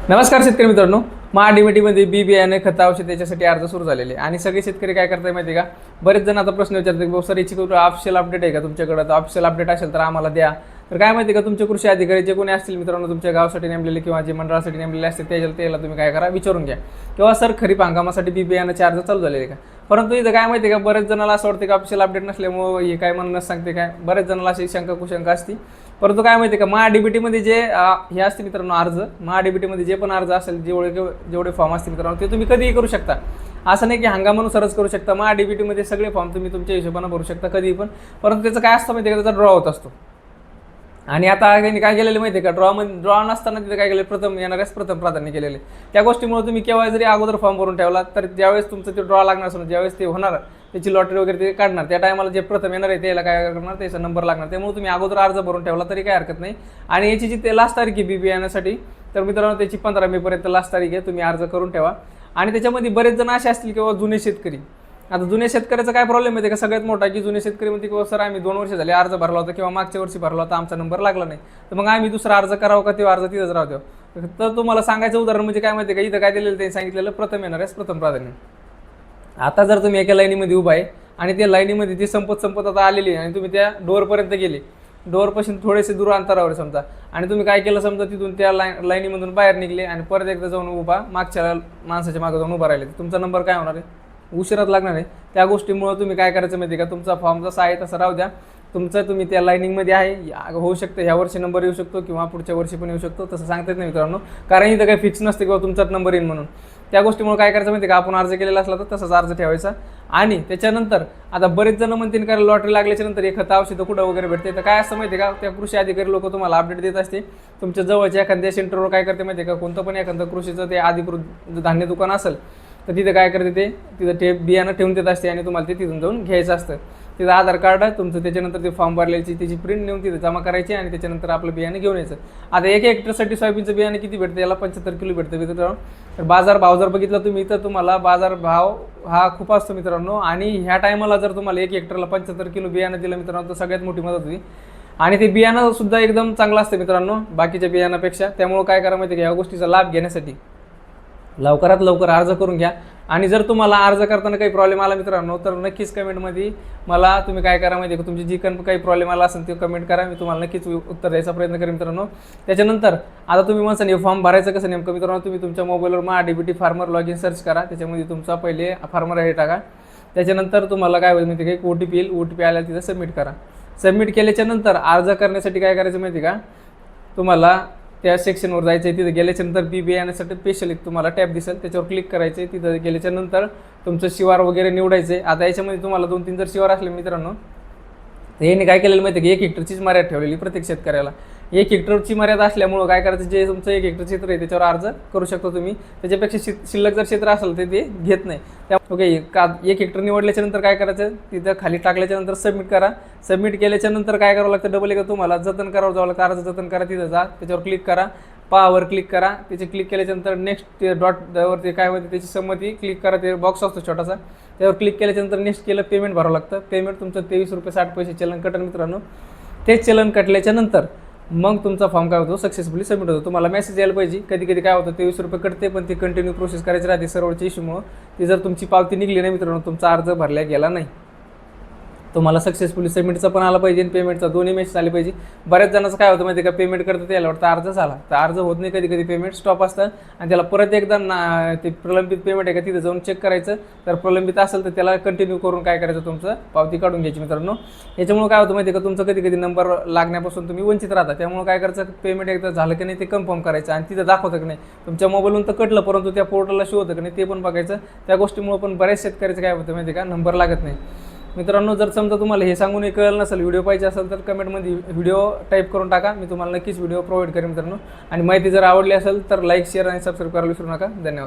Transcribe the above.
नमस्कार शेतकरी मित्रांनो, महाडीबीटीमध्ये बी बियाणे खत औषध त्याच्यासाठी अर्ज सुरू झालेले आणि सगळे शेतकरी काय करताय माहिती आहे का? बरेच जण आता प्रश्न विचारतात की सर याची कुठं ऑफिशियल अपडेट आहे का तुमच्याकडे? तर ऑफिशियल अपडेट असेल तर आम्हाला द्या. तर काय माहिती का, तुमचे कृषी अधिकारी जे कोणी असतील मित्रांनो तुमच्या गावासाठी नेमलेले किंवा जे मंडळासाठी नेमलेले असतील त्याला तुम्ही काय करा, विचारून घ्या किंवा सर खरीप हंगामासाठी बी बियाण्याचे अर्ज चालू झालेले का. परंतु इथं काय माहिती का, बरेच जणांना असं वाटतं की ऑफिशियल अपडेट नसल्यामुळे हे काय म्हणूनच सांगते काय, बरेच जणांना अशी शंका कुशंका असते. परंतु काय माहिती का, महाडीबीटीमध्ये जे हे असते मित्रांनो अर्ज, महाडीबीटीमध्ये जे पण अर्ज असेल, जेवढे फॉर्म असतील मित्रांनो ते तुम्ही कधीही करू शकता. असं नाही की हंगामानुसारच करू शकता. महाडीबीटीमध्ये सगळे फॉर्म तुम्ही तुमच्या हिशोबाने भरू शकता कधीही पण. परंतु त्याचं काय असतं माहिती आहे का, त्याचा ड्रॉ होत असतो. आणि आता त्यांनी काय केलेलं माहिती आहे का, ड्रॉ नसताना तिथे काय केलं, प्रथम येणाऱ्यास प्रथम प्राधान्य केलेले. त्या गोष्टीमुळे तुम्ही केव्हा जरी अगोदर फॉर्म भरून ठेवला तर ज्यावेळेस तुमचं ते ड्रॉ लागणार असेल, ज्यावेळेस ते होणार त्याची लॉटरी वगैरे ते काढणार, त्या टायमाला जे प्रथम येणार आहे त्याला काय करणार, त्याचा नंबर लागणार. त्यामुळे तुम्ही अगोदर अर्ज भरून ठेवला तरी काय हरकत नाही. आणि याची जी ते लास्ट तारीख आहे बी बियाण्यासाठी, तर मित्रांनो त्याची 15 मे पर्यंत लास्ट तारीख आहे. तुम्ही अर्ज करून ठेवा. आणि त्याच्यामध्ये बरेच जण असे असतील किंवा जुने शेतकरी, आता जुन्या शेतकऱ्याचा काय प्रॉब्लेम आहे का, सगळ्यात मोठा की जुने शेतकरी म्हणते किंवा सर आम्ही 2 वर्ष झाले अर्ज भरला होता किंवा मागच्या वर्षी भरला होता, आमचा नंबर लागला नाही, तर मग आम्ही दुसरा अर्ज करावा का, तेव्हा अर्ज तिथंच राहू द्यावा. तर तुम्हाला सांगायचं उदाहरण म्हणजे काय माहिती आहे का, इथं काय दिलेलं ते सांगितलेलं प्रथम येणाऱ्यास प्रथम प्राधान्य. आता जर तुम्ही एका लाईनीमध्ये उभा आहे आणि त्या लाईनीमध्ये ती संपत आता आलेली आहे आणि तुम्ही त्या डोअरपर्यंत गेले, डोअरपासून थोडेसे दूर अंतरावर समजा, आणि तुम्ही काय केलं समजा तिथून त्या लाईनीमधून बाहेर निघले आणि परत एकदा जाऊन उभा मागच्या माणसाच्या मागे जाऊन उभा राहिले, तुमचा नंबर काय होणार आहे, उशिरात लागणार आहे. त्या गोष्टीमुळे तुम्ही काय करायचं माहिती आहे का, तुमचा फॉर्म जसा आहे तसा राहू द्या. तुम्ही त्या लाईनिंगमध्ये आहे, होऊ शकतं ह्या वर्षी नंबर येऊ शकतो किंवा पुढच्या वर्षी पण येऊ शकतो, तसं सांगता येत नाही मित्रांनो, कारण इथं काही फिक्स नसते किंवा तुमचाच नंबर येईल म्हणून. त्या गोष्टीमुळे काय करायचं माहिती आहे का, आपण अर्ज केलेला असला तर तसाच अर्ज ठेवायचा. आणि त्याच्यानंतर आता बरेच जण म्हणतील कारण लॉटरी लागल्याच्या नंतर एखादा औषधं कुठं वगैरे भेटते, तर काय असतं माहिती आहे का, त्या कृषी अधिकारी लोक तुम्हाला अपडेट देत असते. तुमच्या जवळच्या एखाद्या सेंटरवर काय करते माहिती आहे का, कोणतं पण एखादं कृषीचं ते अधिकृत धान्य दुकान असेल तर तिथे काय करते, तिथं बियाणं ठेवून देत असते आणि तुम्हाला ते तिथून जाऊन घ्यायचं असतं. तिथं आधार कार्ड आहे तुमचं, त्याच्यानंतर ते फॉर्म भरल्याची त्याची प्रिंट नेऊन तिथे जमा करायची आणि त्याच्यानंतर आपलं बियाणं घेऊन यायचं. आता 1 हेक्टरसाठी सोयाबीनचं बियाणं किती भेटतं, याला 75 किलो भेटतं मित्रांनो. तर बाजार भाव जर बघितला तुम्ही तर तुम्हाला बाजार भाव हा खूप असतो मित्रांनो. आणि ह्या टायमाला जर तुम्हाला 1 हेक्टरला 75 किलो बियाणं दिलं मित्रांनो तर सगळ्यात मोठी मदत होती. आणि ते बियाणं सुद्धा एकदम चांगलं असतं मित्रांनो बाकीच्या बियाणापेक्षा. त्यामुळे काय करा माहिती आहे का, या गोष्टीचा लाभ घेण्यासाठी लवकरात लवकर अर्ज करून घ्या. आणि जर तुम्हाला अर्ज करताना काही प्रॉब्लेम आला मित्रांनो तर नक्कीच कमेंटमध्ये मला तुम्ही काय करा माहिती आहे का, तुमची जी काही प्रॉब्लेम आला असेल ते कमेंट करा, मी तुम्हाला नक्कीच उत्तर द्यायचा प्रयत्न करेन मित्रांनो. त्याच्यानंतर आता तुम्ही म्हणता हे फॉर्म भरायचं कसं नेमकं मित्रांनो, तुम्ही तुमच्या मोबाईलवर MahaDBT farmer log in search करा, त्याच्यामध्ये तुमचा पहिले फार्मर हे टाका. त्याच्यानंतर तुम्हाला काय होईल माहिती आहे का, OTP येईल, OTP आल्याला तिथं सबमिट करा. सबमिट केल्याच्या नंतर अर्ज करण्यासाठी काय करायचं माहिती आहे का, तुम्हाला त्या सेक्शनवर जायचं आहे. तिथं गेल्याच्यानंतर बी बियाण्यासाठी स्पेशल एक तुम्हाला टॅब दिसेल, त्याच्यावर क्लिक करायचं आहे. तिथं गेल्याच्यानंतर तुमचं शिवार वगैरे निवडायचं आहे. आता याच्यामध्ये तुम्हाला 2-3 जर शिवार असले मित्रांनो तर यांनी काय केलेलं माहिती आहे की 1 हेक्टरचीच मर्यादा ठेवलेली प्रत्येक शेतकऱ्याला. 1 हेक्टरची मर्यादा असल्यामुळं काय करायचं, जे तुमचं 1 हेक्टर क्षेत्र आहे त्याच्यावर अर्ज करू शकतो तुम्ही. त्याच्यापेक्षा शिल्लक जर क्षेत्र असेल तर ते घेत नाही. त्या ओके 1 हेक्टर निवडल्याच्या नंतर काय करायचं, तिथं खाली टाकल्याच्या नंतर सबमिट करा. सबमिट केल्याच्या नंतर काय करावं लागतं, डबल एक तुम्हाला जतन करावं जावं लागतं. अर्ज जतन करा, तिथं जा, त्याच्यावर क्लिक करा, पावर क्लिक करा. त्याचे क्लिक केल्याच्यानंतर नेक्स्ट डॉटवरती काय होते त्याची संमती क्लिक करा, ते बॉक्स असतो छोटासा, त्यावर क्लिक केल्याच्यानंतर नेक्स्ट केलं, पेमेंट भरावं लागतं. पेमेंट तुमचं 23 रुपये 60 पैसे चलन कटन मित्रांनो. तेच चलन कटल्याच्या नंतर मग तुमचा फॉर्म काय होतो, सक्सेसफुली सबमिट होतो. तुम्हाला मेसेज यायला पाहिजे. कधी काय होतं 23 रुपये कटते पण ती कंटिन्यू प्रोसेस करायची राहते सर्वरच्या इश्यूमुळं. ती जर तुमची पावती निघली नाही मित्रांनो, तुमचा अर्ज भरला गेला नाही. तुम्हाला सक्सेसफुली सबमिटचा पण आला पाहिजे आणि पेमेंटचा दोन्ही मेसेज आले पाहिजे. बऱ्याच जणांचं काय होतं माहिती आहे का, पेमेंट करतं त्याला वाटतं अर्ज झाला, तर अर्ज होत नाही, कधी पेमेंट स्टॉप असतं आणि त्याला परत एकदा ते प्रलंबित पेमेंट आहे का तिथं जाऊन चेक करायचं. तर प्रलंबित असेल तर त्याला कंटिन्यू करून काय करायचं, तुमचं पावती काढून घ्यायची मित्रांनो. याच्यामुळे काय होतं माहिती आहे का, तुमचं कधी नंबर लागण्यापासून तुम्ही वंचित राहता. त्यामुळे काय करायचं, पेमेंट एकदा झालं की नाही ते कन्फर्म करायचं आणि तिथं दाखवतं की नाही. तुमच्या मोबाईलवरून तर कटलं परंतु त्या पोर्टलला शो होतं की नाही ते पण बघायचं. त्या गोष्टीमुळे पण बऱ्याच शेतकऱ्याचं काय होतं माहिती आहे का, नंबर लागत नाही मित्रांनो. जर समजा तुम्हाला हे सांगून कळलं नसेल, व्हिडिओ पाहिजे असेल तर कमेंटमध्ये व्हिडिओ टाईप करून टाका, मी तुम्हाला नक्कीच व्हिडिओ प्रोव्हाइड करेन मित्रांनो. आणि माहिती जर आवडली असेल तर लाईक, शेअर आणि सबस्क्राईब करायला विसरू नका. धन्यवाद.